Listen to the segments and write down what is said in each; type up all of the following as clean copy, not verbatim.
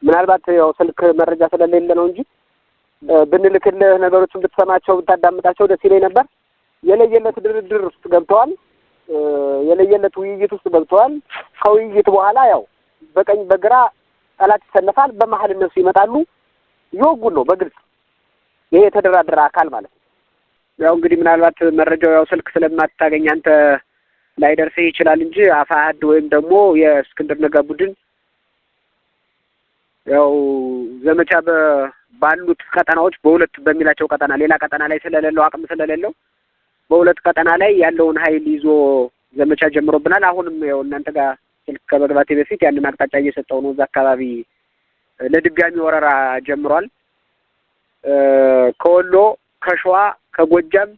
ምናልባት ያው ስልክ መረጃ ስለሌለ ነው እንጂ ብንልክልህ ነገሮችን ብትሰማቸው ብታዳምጣቸው ደስ ይለኝ ነበር። የለየለት ድርድር ውስጥ ገብተዋል። የለየለት ውይይት ውስጥ ገብተዋል። ከውይይት በኋላ ያው በቀኝ በግራ ጠላት ይሰለፋል። በመሀል እነሱ ይመጣሉ። ይወጉን ነው በግልጽ ይሄ የተደራደረ አካል ማለት ነው። ያው እንግዲህ ምናልባት መረጃው ያው ስልክ ስለማታገኝ አንተ ላይደርስህ ይችላል እንጂ አፋሕድ ወይም ደግሞ የእስክንድር ነጋ ቡድን ያው ዘመቻ ባሉት ቀጠናዎች በሁለት በሚላቸው ቀጠና ሌላ ቀጠና ላይ ስለሌለው አቅም ስለሌለው በሁለት ቀጠና ላይ ያለውን ኃይል ይዞ ዘመቻ ጀምሮብናል። አሁንም ያው እናንተ ጋር ስልክ ከመግባቴ በፊት ያንን አቅጣጫ እየሰጠው ነው። እዛ አካባቢ ለድጋሚ ወረራ ጀምሯል። ከወሎ ከሸዋ ከጎጃም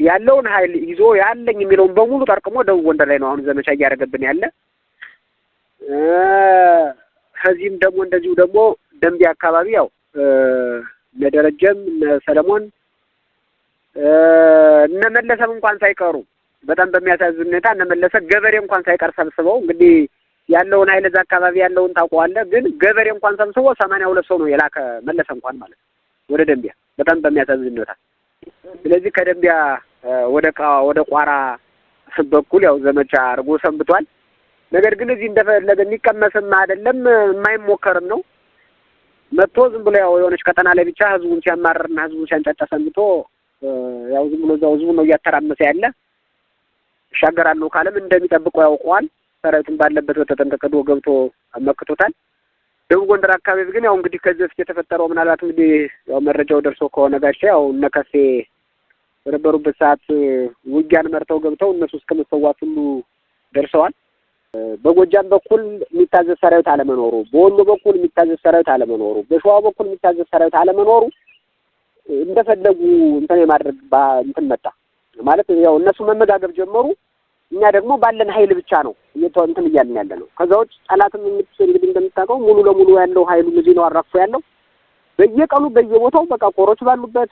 ያለውን ኃይል ይዞ ያለኝ የሚለውን በሙሉ ጠርቅሞ ደቡብ ጎንደር ላይ ነው አሁን ዘመቻ እያደረገብን ያለ። ከዚህም ደግሞ እንደዚሁ ደግሞ ደንቢያ አካባቢ ያው ለደረጀም ለሰለሞን እነመለሰም እንኳን ሳይቀሩ በጣም በሚያሳዝን ሁኔታ እነመለሰ ገበሬ እንኳን ሳይቀር ሰብስበው እንግዲህ ያለውን ኃይል እዛ አካባቢ ያለውን ታውቀዋለህ። ግን ገበሬ እንኳን ሰብስቦ 82 ሰው ነው የላከ መለሰ እንኳን ማለት ወደ ደንቢያ በጣም በሚያሳዝን ሁኔታ። ስለዚህ ከደንቢያ ወደ ቋራ በኩል ያው ዘመቻ አድርጎ ሰንብቷል። ነገር ግን እዚህ እንደፈለገ የሚቀመስም አይደለም የማይሞከርም ነው። መጥቶ ዝም ብሎ ያው የሆነች ቀጠና ላይ ብቻ ህዝቡን ሲያማርርና ህዝቡን ሲያንጫጫ ሰንብቶ ያው ዝም ብሎ እዛው ህዝቡን ነው እያተራመሰ ያለ። ይሻገራለሁ ካለም እንደሚጠብቀው ያውቀዋል። ሰራዊቱን ባለበት በተጠንቀቅ ገብቶ አመክቶታል። ደቡብ ጎንደር አካባቢ ግን ያው እንግዲህ ከዚህ በፊት የተፈጠረው ምናልባት እንግዲህ ያው መረጃው ደርሶ ከሆነ ጋሻ ያው እነከሴ በነበሩበት ሰዓት ውጊያን መርተው ገብተው እነሱ እስከ መሰዋት ሁሉ ደርሰዋል። በጎጃም በኩል የሚታዘዝ ሰራዊት አለመኖሩ፣ በወሎ በኩል የሚታዘዝ ሰራዊት አለመኖሩ፣ በሸዋ በኩል የሚታዘዝ ሰራዊት አለመኖሩ እንደፈለጉ እንትን የማድረግ እንትን መጣ ማለት ያው እነሱ መመጋገብ ጀመሩ። እኛ ደግሞ ባለን ኃይል ብቻ ነው እንትን እያልን ያለ ነው። ከዛ ውጭ ጠላትም እንግዲህ እንደምታውቀው ሙሉ ለሙሉ ያለው ኃይሉ እዚህ ነው አራክፎ ያለው። በየቀኑ በየቦታው በቃ ቆሮች ባሉበት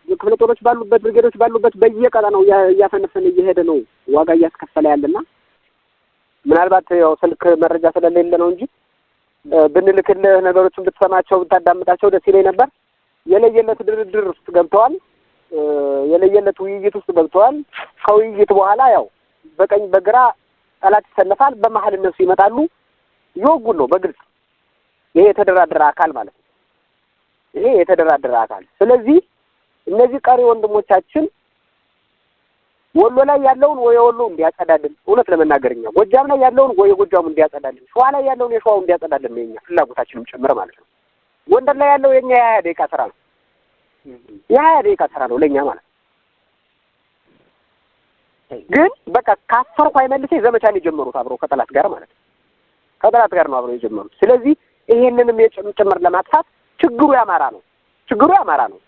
ክፍለ ጦሮች ባሉበት ብርጌዶች ባሉበት በየቀጠናው እያፈነፈነ እየሄደ ነው ዋጋ እያስከፈለ ያለና ምናልባት ያው ስልክ መረጃ ስለሌለ ነው እንጂ ብንልክልህ ነገሮችን ብትሰማቸው ብታዳምጣቸው ደስ ይለኝ ነበር። የለየለት ድርድር ውስጥ ገብተዋል። የለየለት ውይይት ውስጥ ገብተዋል። ከውይይት በኋላ ያው በቀኝ በግራ ጠላት ይሰለፋል። በመሀል እነሱ ይመጣሉ። ይወጉን ነው በግልጽ ይሄ የተደራደረ አካል ማለት ነው። ይሄ የተደራደረ አካል። ስለዚህ እነዚህ ቀሪ ወንድሞቻችን ወሎ ላይ ያለውን ወይ ወሎ እንዲያጸዳልን እውነት ለመናገርኛ ጎጃም ላይ ያለውን ወይ ጎጃም እንዲያጸዳልን፣ ሸዋ ላይ ያለውን የሸዋው እንዲያጸዳልን ነው የኛ ፍላጎታችንም ጭምር ማለት ነው። ጎንደር ላይ ያለው የኛ የ20 ደቂቃ ስራ ነው። የ20 ደቂቃ ስራ ነው ለኛ ማለት ግን በቃ ካፈርኩ አይመልሴ ዘመቻን የጀመሩት አብረው ከጠላት ጋር ማለት ነው። ከጠላት ጋር ነው አብረው የጀመሩት። ስለዚህ ይሄንንም የጭምር ለማጥፋት ችግሩ ያማራ ነው።